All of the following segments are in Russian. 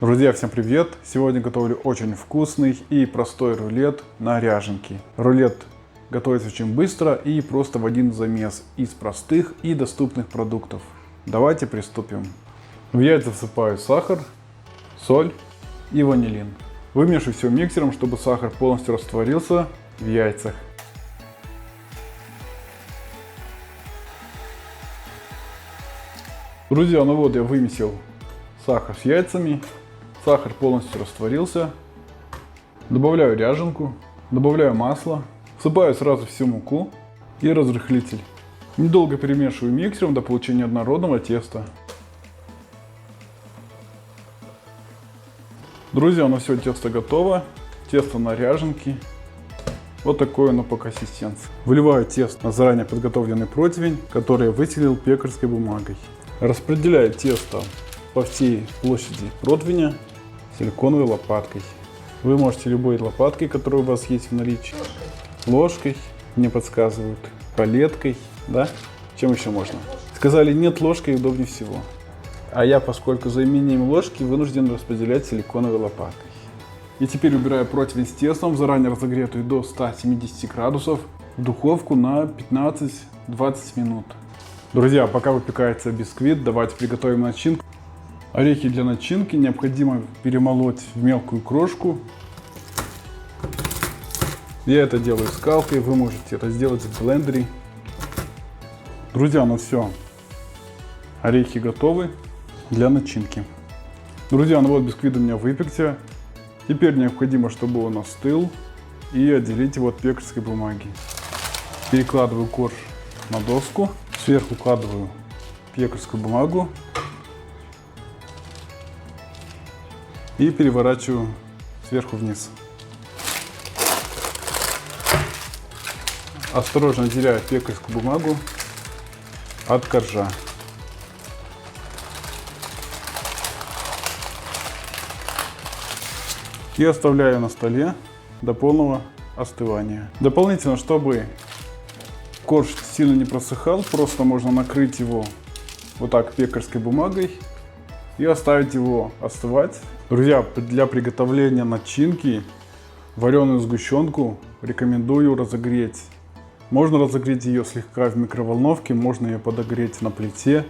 Друзья, всем привет! Сегодня готовлю очень вкусный и простой рулет на ряженке. Рулет готовится очень быстро и просто в один замес из простых и доступных продуктов. Давайте приступим. В яйца всыпаю сахар, соль и ванилин. Вымешиваю все миксером, чтобы сахар полностью растворился в яйцах. Друзья, ну вот я вымесил сахар с яйцами. Сахар полностью растворился. Добавляю ряженку, добавляю масло, всыпаю сразу всю муку и разрыхлитель. Недолго перемешиваю миксером до получения однородного теста. Друзья, ну все, тесто готово. Тесто на ряженке. Вот такое оно по консистенции. Выливаю тесто на заранее подготовленный противень, который я выстелил пекарской бумагой. Распределяю тесто по всей площади противня силиконовой лопаткой. Вы можете любой лопаткой, которая у вас есть в наличии. Ложкой, мне подсказывают, палеткой, да? Чем еще можно? Сказали, нет, ложкой удобнее всего. А я, поскольку за имением ложки, вынужден распределять силиконовой лопаткой. И теперь убираю противень с тестом, заранее разогретую до 170 градусов, в духовку на 15-20 минут. Друзья, пока выпекается бисквит, давайте приготовим начинку. Орехи для начинки необходимо перемолоть в мелкую крошку. Я это делаю скалкой, вы можете это сделать в блендере. Друзья, ну все. Орехи готовы для начинки. Друзья, ну вот бисквит у меня выпекся. Теперь необходимо, чтобы он остыл, и отделить его от пекарской бумаги. Перекладываю корж на доску, сверху укладываю пекарскую бумагу и переворачиваю сверху вниз. Осторожно отделяю пекарскую бумагу от коржа. И оставляю на столе до полного остывания. Дополнительно, чтобы корж сильно не просыхал, просто можно накрыть его вот так пекарской бумагой и оставить его остывать. Друзья, для приготовления начинки вареную сгущенку рекомендую разогреть. Можно разогреть ее слегка в микроволновке, можно ее подогреть на плите.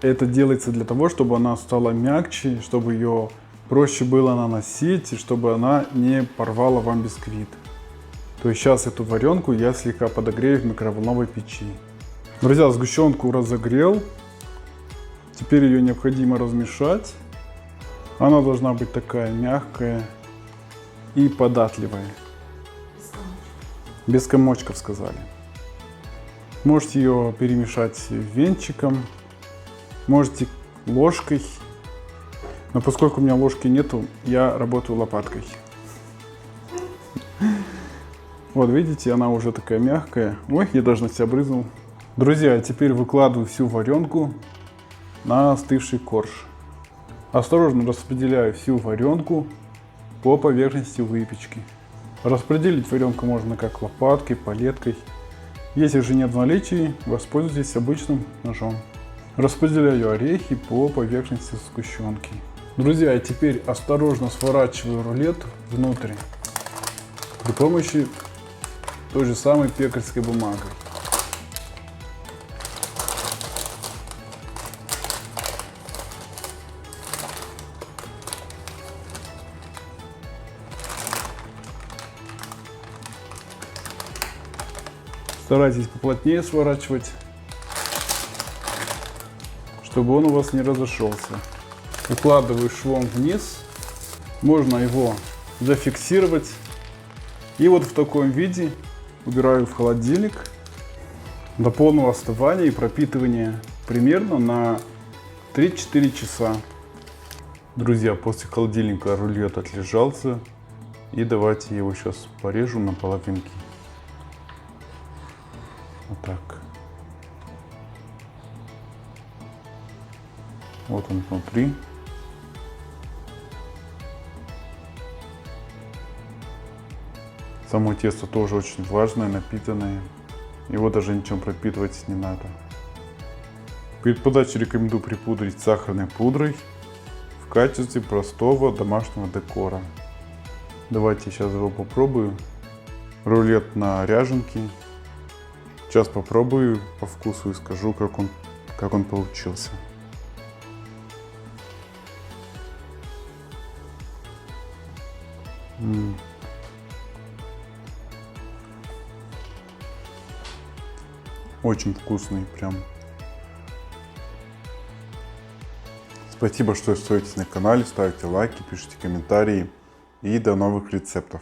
Это делается для того, чтобы она стала мягче, чтобы ее проще было наносить, и чтобы она не порвала вам бисквит. То есть сейчас эту варенку я слегка подогрею в микроволновой печи. Друзья, сгущенку разогрел. Теперь ее необходимо размешать. Она должна быть такая мягкая и податливая. Без комочков сказали. Можете ее перемешать венчиком, можете ложкой. Но поскольку у меня ложки нету, я работаю лопаткой. Вот видите, она уже такая мягкая. Ой, я даже на себя брызнул. Друзья, теперь выкладываю всю варенку на остывший корж. Осторожно распределяю всю варенку по поверхности выпечки. Распределить варенку можно как лопаткой, палеткой. Если же нет в наличии, воспользуйтесь обычным ножом. Распределяю орехи по поверхности сгущенки. Друзья, и теперь осторожно сворачиваю рулет внутрь при помощи той же самой пекарской бумаги. Старайтесь поплотнее сворачивать, чтобы он у вас не разошелся. Укладываю швом вниз, можно его зафиксировать. И вот в таком виде убираю в холодильник до полного остывания и пропитывания примерно на 3-4 часа. Друзья, после холодильника рулет отлежался. И давайте я его сейчас порежу на половинки. Вот так. Вот он внутри. Само тесто тоже очень влажное, напитанное. Его даже ничем пропитывать не надо. Перед подачей рекомендую припудрить сахарной пудрой. в качестве простого домашнего декора. Давайте сейчас его попробую. Рулет на ряженке. Сейчас попробую по вкусу и скажу, как он получился. Очень вкусный прям. Спасибо, что остаетесь на канале, ставьте лайки, пишите комментарии и до новых рецептов.